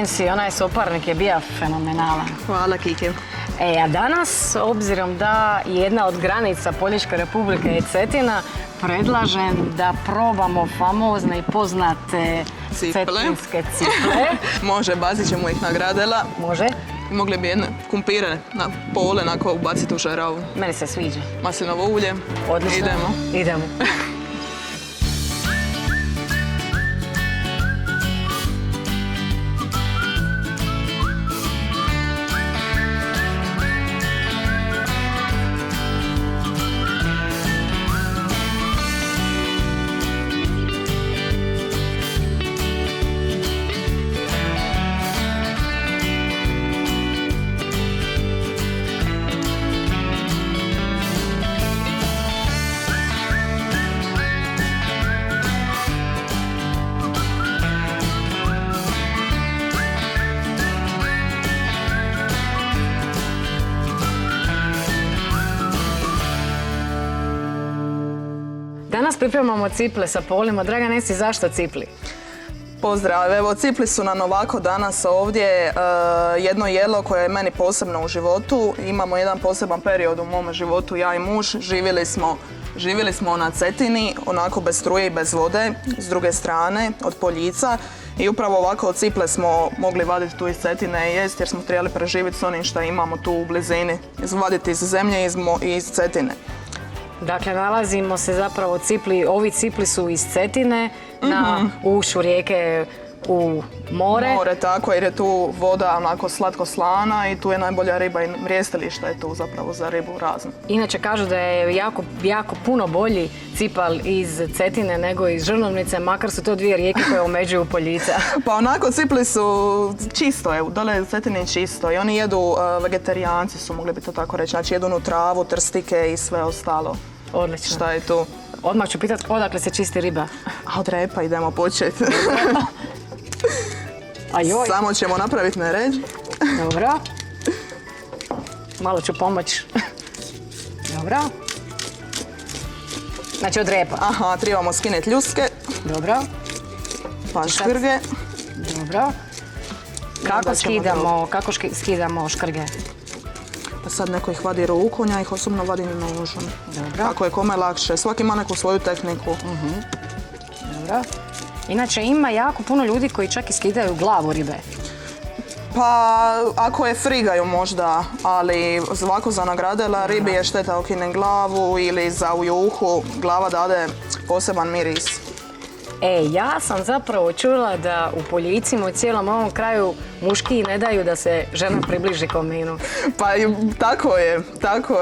Nancy, onaj soparnik je bio fenomenalan. Hvala, Kiki. A danas, obzirom da jedna od granica Poljičke republike je Cetina, predlažem da probamo famozne i poznate cetinske ciple. Može, bacit ćemo ih na gradela. Može. Mogli bi jedne kumpire na pole, onako ubaciti u žaravu. Meni se sviđa. Maslinovo ulje. Odlično. Idemo. Danas pripremamo ciple sa polima. Draga Nancy, zašto cipli? Pozdrav, evo cipli su nam ovako danas ovdje jedno jelo koje je meni posebno u životu. Imamo jedan poseban period u mome životu, ja i muž. Živjeli smo na Cetini, onako bez struje i bez vode, s druge strane, od poljica. I upravo ovako ciple smo mogli vaditi tu iz Cetine i jest jer smo trebali preživjeti s onim što imamo tu u blizini. Vaditi iz zemlje i iz Cetine. Dakle, nalazimo se zapravo ovi cipli su iz Cetine na ušu rijeke u more. More, tako, jer je tu voda onako slatko-slana i tu je najbolja riba i mrijestilišta je tu zapravo za ribu razno. Inače kažu da je jako puno bolji cipal iz Cetine nego iz Žrnovnice, makar su to dvije rijeke koje omeđuju Poljica. Pa onako cipli su čisto, dole u Cetini čisto i oni jedu, vegetarijanci su, mogli bi to tako reći, znači jedu onu travu, trstike i sve ostalo. Odlično. Šta je tu? Odmah ću pitati odakle se čisti riba. A od repa idemo početi. Samo ćemo napraviti neređ. Dobro. Malo ću pomoći. Dobro. Znači od repa. Aha, trebamo skinuti ljuske. Dobro. Pa škrge. Dobro. Kako skidamo škrge? Pa sad neko ih vadi rukom, ja ih osobno vadim nožom. Dobro. Kako je kome lakše. Svaki ima neku svoju tehniku. Dobro. Inače ima jako puno ljudi koji čak i skidaju glavu ribe. Pa ako je frigaju možda, ali ovako za nagradela ribi je šteta okine glavu ili za u juhu glava dade poseban miris. Ja sam zapravo čula da u Poljicima u cijelom ovom kraju muški ne daju da se žena približi kominu. Pa tako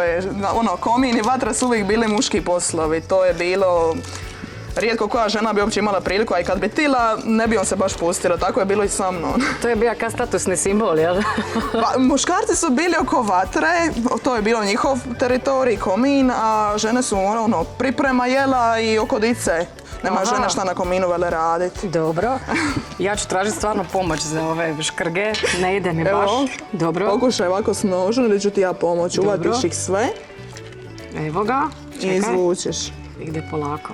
je. Komin i vatra su uvijek bili muški poslovi. To je bilo... Rijetko koja žena bi uopće imala priliku, a i kad bi tila, ne bi on se baš pustila. Tako je bilo i sa mnom. To je bio kao statusni simbol, jel? Pa, muškarci su bili oko vatre, to je bilo njihov teritorij, komin, a žene su priprema jela i oko dice. Nema žena šta na kominu vele raditi. Dobro. Ja ću tražiti stvarno pomoć za ove škrge. Ne ide mi baš. Dobro. Pokušaj ovako s nožom, ili ću ti ja pomoći. Uvatiš ih sve. Evo ga. Čekaj. I izvučeš. Ide polako.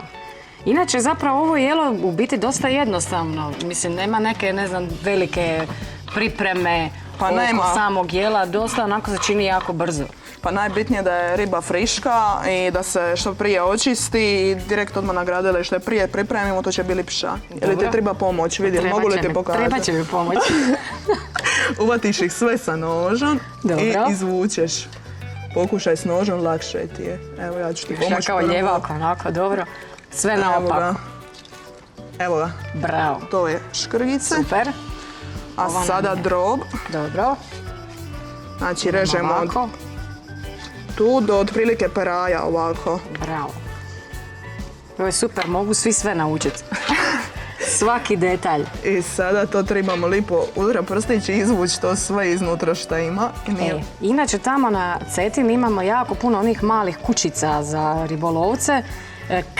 Inače, zapravo ovo jelo u biti dosta jednostavno. Mislim, nema neke, velike pripreme oko samog jela. Dosta onako se čini jako brzo. Pa najbitnije da je riba friška i da se što prije očisti i direkt odmah nagradila i što je prije pripremimo, to će biti lipša. Ili ti treba pomoć, vidim, mogu li ti pokazati? Treba će mi pomoć. Uvatiš ih sve sa nožom i izvučeš. Pokušaj s nožom, lakše ti je. Evo, ja ću ti pomoći. Kao ljevako, onako, dobro. Sve naopako. Evo ga. Bravo. To je škrgice. Super. A sada drob. Dobro. Znači režemo tu do otprilike peraja ovako. Bravo. Ovo je super, mogu svi sve naučiti. Svaki detalj. I sada to trebamo lipo udra prstić i izvući to sve iznutra što ima. Inače tamo na Cetini imamo jako puno onih malih kućica za ribolovce.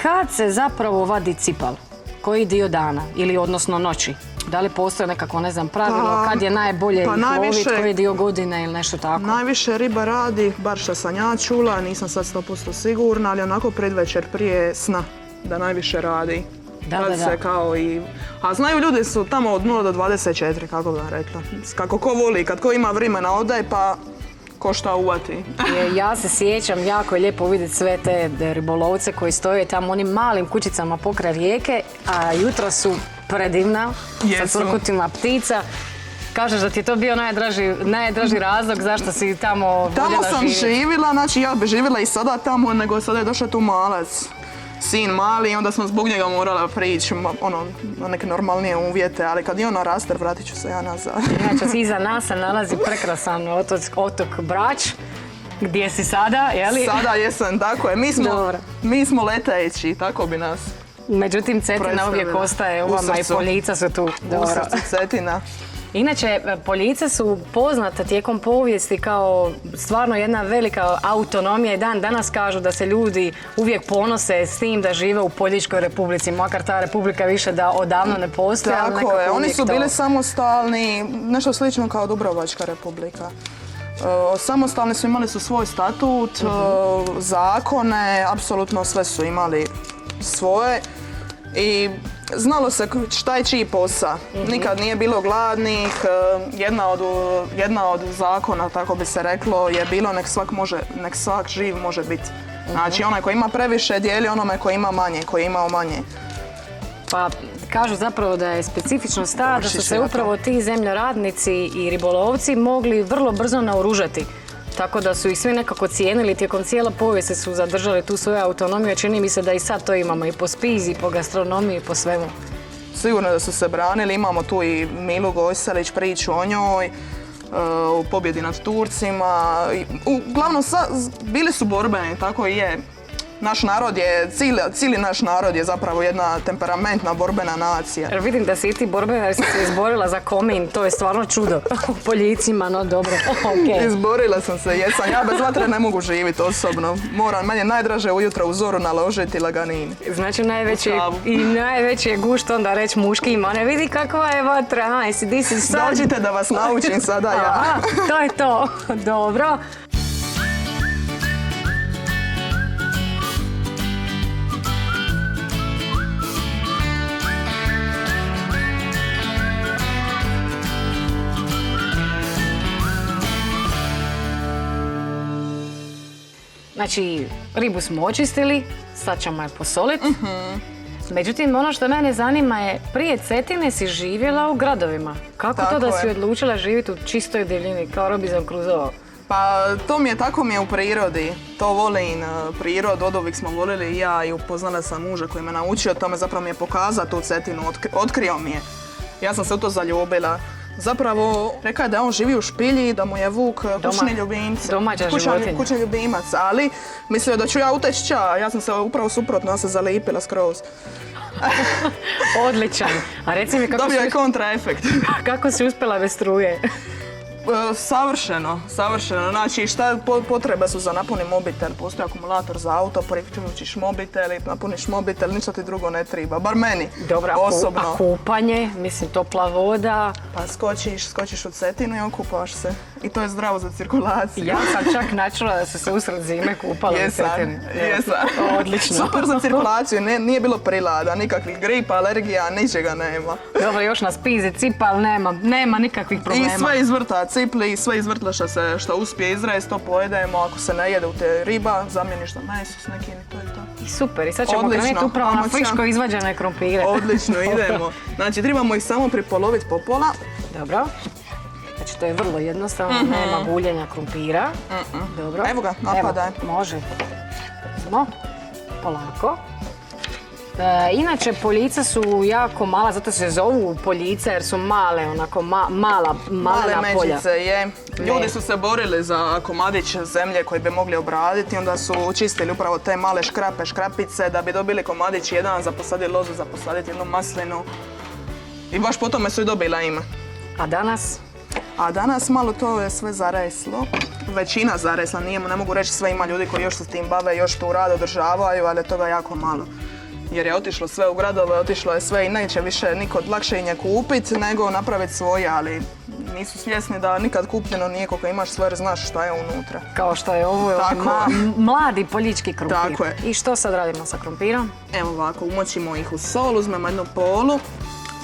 Kad se zapravo vadi cipal? Koji dio dana? Ili odnosno noći? Da li postoje nekako, pravilo kad je najbolje ih loviti, koji dio godine ili nešto tako? Najviše riba radi, bar što sam ja čula, nisam sad 100% sigurna, ali onako predvečer prije sna da najviše radi. Kad se kao i... A znaju ljudi su tamo od 0 do 24, kako bi vam rekla. Kako ko voli, kad ko ima vremena ode, pa ko šta uvati. Ja se sjećam, jako je lijepo vidjeti sve te ribolovce koji stoje tamo u onim malim kućicama pokraj rijeke, a jutro su predivna, sa crkutima ptica. Kažeš da ti je to bio najdraži razlog zašto si tamo voljela živjeti. Tamo sam živjela, znači ja bi živjela i sada tamo, nego sada je došao tu malac. Sin mali i onda smo zbog njega morala prići na neke normalnije uvjete, ali kad i ona raste, vratit ću se ja nazad. Znači, iza nas se nalazi prekrasan otok Brač, gdje si sada, jeli? Sada jesam, tako je. Mi smo leteći, tako bi nas. Međutim, Cetina uvijek ostaje u vama i Poljica su tu. U srcu Cetina. Inače, Poljice su poznate tijekom povijesti kao stvarno jedna velika autonomija i dan danas kažu da se ljudi uvijek ponose s tim da žive u Poljičkoj republici, makar ta republika više da odavno ne postoji. Tako je, oni su bili samostalni, nešto slično kao Dubrovačka republika. Samostalni su, imali su svoj statut, zakone, apsolutno sve su imali svoje i znalo se šta je čiji posao. Nikad nije bilo gladnih. Jedna od zakona, tako bi se reklo, je bilo nek svak živ može biti. Znači onaj koji ima previše dijeli onome koji ima manje, koji je imao manje. Pa kažu zapravo da je specifičnost ta da su se upravo ti zemljoradnici i ribolovci mogli vrlo brzo naoružati. Tako da su ih svi nekako cijenili, tijekom cijela povijesti su zadržali tu svoju autonomiju, čini mi se da i sad to imamo i po spizi, i po gastronomiji, i po svemu. Sigurno da su se branili, imamo tu i Milu Gojsalić, priču o njoj, u pobjedi nad Turcima. Uglavnom, bili su borbeni, tako i je. Naš narod je, cijeli naš narod je zapravo jedna temperamentna borbena nacija. Jer vidim da si i ti borbena jer si se izborila za Komin, to je stvarno čudo. U Poljicima, no dobro, okej. Izborila sam se, jesam. Ja bez vatre ne mogu živjeti osobno. Meni je najdraže ujutro u zoru naložiti laganin. Znači najveći je gušt onda reći muškima, ne vidi kakva je vatra, jesi di si sad? Dođite da vas naučim sada ja. Aha, to je to, dobro. Znači, ribu smo očistili, sad ćemo je posoliti. Međutim, ono što mene zanima je, prije Cetine si živjela u gradovima. Kako to da si odlučila živjeti u čistoj divljini, kao Robinson Crusoe? Pa to mi je u prirodi. To volim prirodu, od uvijek smo volili i ja i upoznala sam muža koji me naučio, to me zapravo mi je pokazao tu Cetinu, otkrio mi je. Ja sam se u to zaljubila. Zapravo, rekao je da on živi u špilji, da mu je vuk kućni ljubimci. Domaća životinja. Kućni ljubimac, ali mislio da ću ja uteći ča. Ja sam se upravo suprotno, ja sam zalipila skroz. Odličan. A reci mi Dobio je kontraefekt. Kako si uspjela bez struje? Savršeno. Znači, šta potrebe su za napuni mobitel? Postoji akumulator za auto, priključiš mobitel i napuniš mobitel, ništa ti drugo ne treba, bar meni. Dobro, a kupanje, mislim topla voda? Pa skočiš u Cetinu i okupavaš se. I to je zdravo za cirkulaciju. Ja sam čak načula da se usred zime kupala u Cetini. Jesam. Odlično. Super za cirkulaciju, nije bilo prilada, nikakvih gripa, alergija, ničega nema. Dobro, još nas pizi cipa, ali nema nikakvih problema. I sve izvrta cipli, sve izvrtla što uspije izrest, to pojedemo. Ako se ne jede u te riba, zamijeniš na meso s nekim i to je to. I super, i sad ćemo krenuti upravo na friško izvađene krumpire. Odlično, idemo. Znači, trebamo ih samo pripoloviti po pola. Dobro. Znači, to je vrlo jednostavno, nema guljenja krumpira. Dobro. Evo ga, napadaj. Može. Polako. Inače, poljice su jako mala, zato se zovu poljice jer su male, onako male polja. Međice, je. Ljudi su se borili za komadić zemlje koji bi mogli obraditi, onda su čistili upravo te male škrapice da bi dobili komadić jedan, za posaditi lozu, za posaditi jednu maslinu. I baš po tome su i dobila ime. A danas? A danas malo to je sve zareslo. Većina zaresla, ne mogu reći sve, ima ljudi koji još se s tim bave, još to rade, održavaju, ali je toga jako malo. Jer je otišlo sve u gradove, otišlo je sve i neće više niko lakše nje kupiti nego napraviti svoje, ali nisu svjesni da nikad kupljeno nije koliko imaš sve jer znaš šta je unutra. Kao što je ovo Tako. mladi poljički krumpir. Tako je. I što sad radimo sa krumpirom? Evo ovako, umočimo ih u sol, uzmemo jednu polu,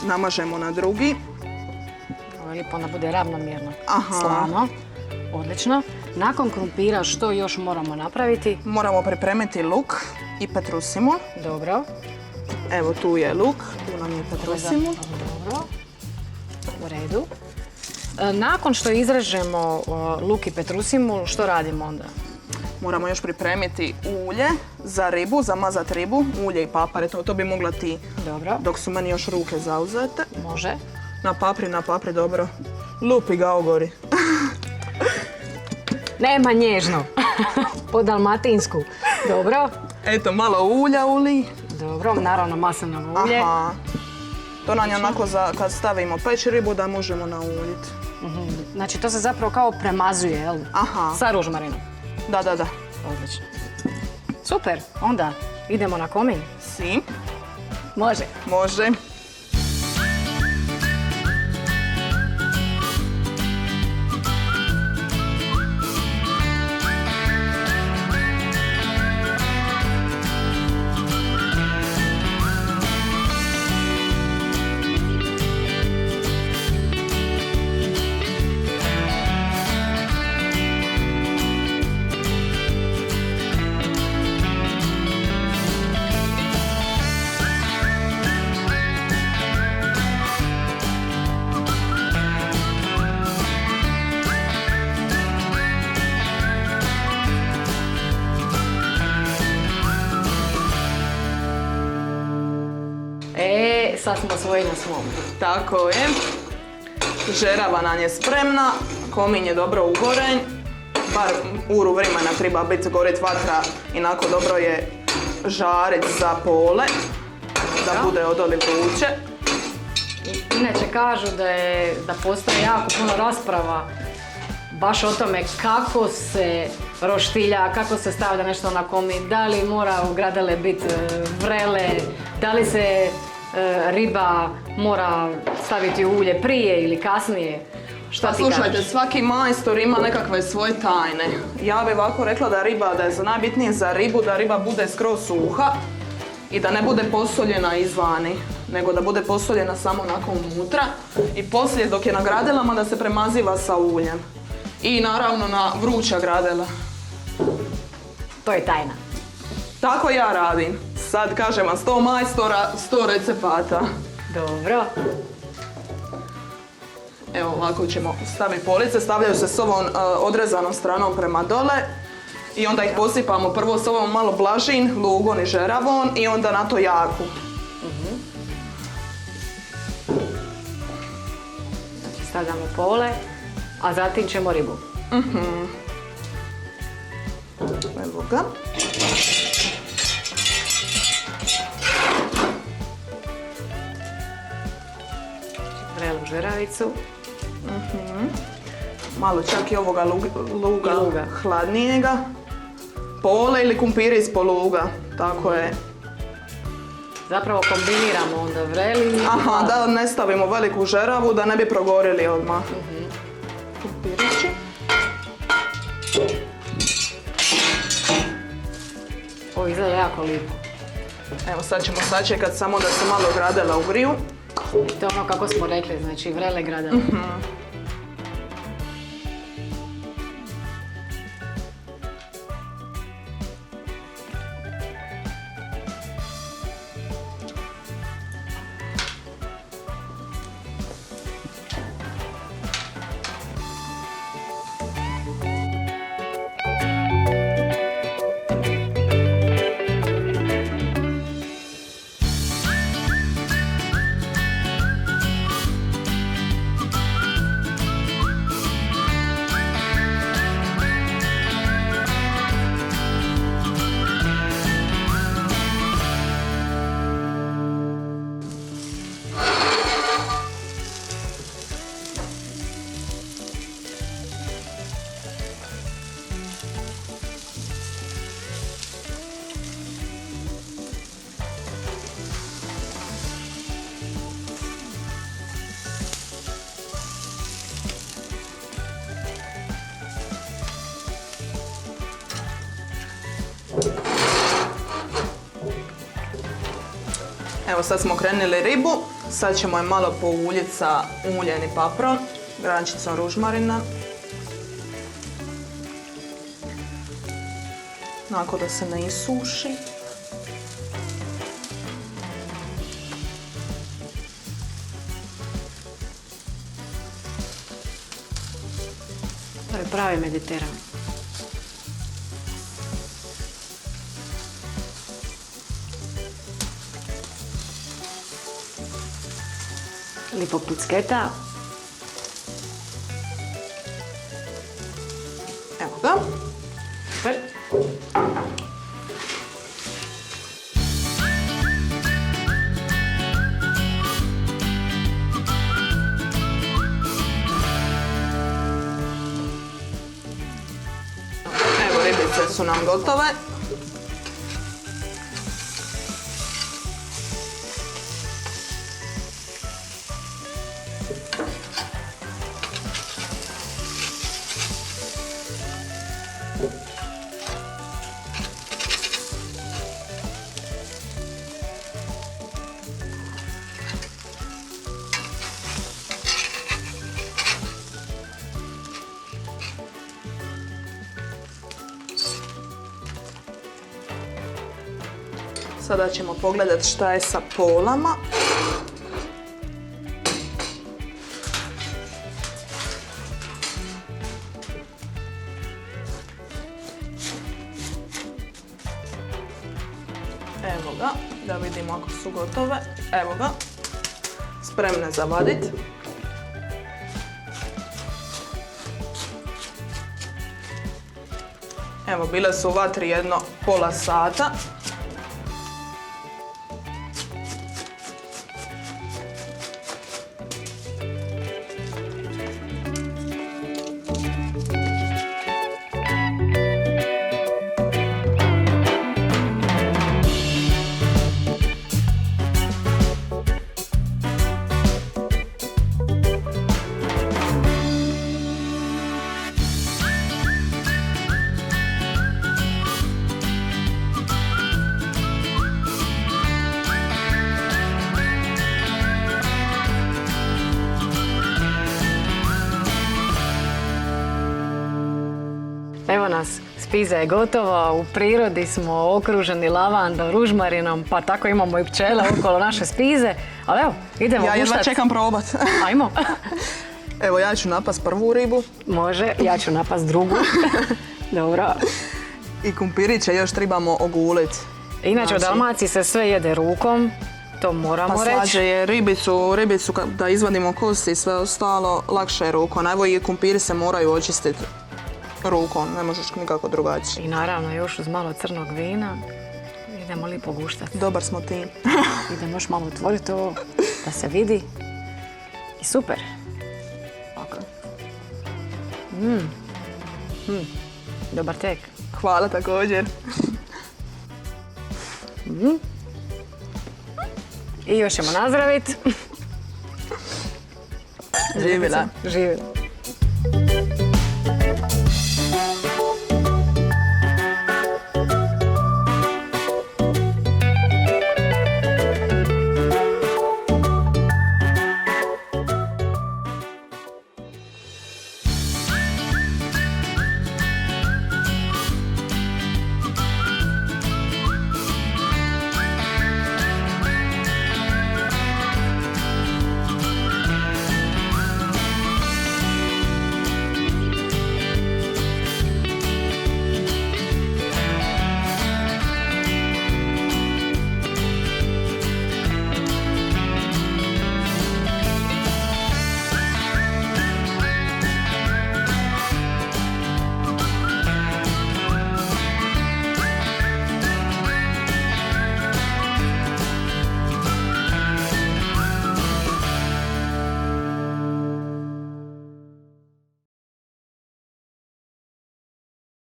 namažemo na drugi. Ovo je lijepo da bude ravnomjerno Aha. slano. Odlično. Nakon krumpira što još moramo napraviti? Moramo pripremiti luk i petrusimul. Dobro. Evo tu je luk, tu nam je petrusimul. Dobro. U redu. Nakon što izrežemo luk i petrusimul, što radimo onda? Moramo još pripremiti ulje za ribu, za mazat ribu, ulje i papare, to bi mogla ti, Dobro. dok su meni još ruke zauzete. Može. Na papri, dobro. Lupi ga ogori. Nema nježno. Po dalmatinsku. Dobro. Eto, malo ulja uli. Dobro, naravno maslinovo ulje. Aha. To nam je onako za kad stavimo peći ribu da možemo nauljiti. Znači to se zapravo kao premazuje, jel? Aha. Sa ružmarinom. Da. Odlično. Super, onda idemo na komin. Si. Može. Može. Sad smo svoji na svom. Tako je. Žerava nam je spremna, komin je dobro ugoren, bar uru vremena treba biti goret vatra, inako dobro je žaret za pole, da bude odoli vruće. Inače kažu da postoje jako puno rasprava baš o tome kako se roštilja, kako se stavlja nešto na komin, da li mora u gradele biti vrele, da li se riba mora staviti u ulje prije ili kasnije. Šta ti Slušajte, kažeš? svaki majstor ima nekakve svoje tajne. Ja bih ovako rekla da je najbitnije za ribu da riba bude skroz suha i da ne bude posoljena izvani, nego da bude posoljena samo onako unutra i poslije dok je na gradelama da se premaziva sa uljem. I naravno na vruća gradela. To je tajna. Tako ja radim. Sad kažem vam 100 majstora, 100 recepata. Dobro. Evo ovako ćemo staviti police, stavljaju se s ovom odrezanom stranom prema dole i onda ih posipamo prvo s ovom malo blažin, lugon i žeravon i onda na to jaku. Znači stavljamo pole, a zatim ćemo ribu. Evo ga. Vrelu žeravicu. Malo čak i ovoga luga I hladnijega. Pole ili kumpire ispod luga, tako je. Zapravo kombiniramo onda vreli i Aha, da ne stavimo veliku žeravu da ne bi progorili odmah. Kumpirići. Ovo izgleda jako lijepo. Evo sad ćemo sačekati samo da se malo gradela ugriju. I to je ono kako smo rekli, znači vrele gradele. Evo sad smo okrenuli ribu, sad ćemo je malo pouljiti sa uljen i paprom, grančicom ružmarina. Onako da se ne isuši. To je pravi Mediteran. Lipo pucketa. Evo ga. Super. Evo, ribice su nam gotove. Sada ćemo pogledati šta je sa polama. Evo ga, da vidimo ako su gotove. Evo ga, spremne za vadit. Evo, bile su u vatri jedno pola sata. Evo nas, spiza je gotova, u prirodi smo okruženi lavandom, ružmarinom, pa tako imamo i pčele okolo naše spize. Ali evo, idemo Ja jedva guštat. čekam probat. Ajmo. Evo, ja ću napast prvu ribu. Može, ja ću napast drugu. Dobro. I kumpiriće još trebamo oguliti. Inače, u Znači- Dalmaciji se sve jede rukom, to moramo Pa reći. slađe je ribicu da izvadimo kosti i sve ostalo, lakše je rukom. Evo i kumpiri se moraju očistiti rukom, ne možeš nikako drugačije. I naravno još uz malo crnog vina. Idemo lipo guštati. Dobar smo tim. Idemo još malo otvoriti ovo da se vidi. I super. Ovako. Dobar tek. Hvala također. I još ćemo nazdraviti. Živjela. Živjela.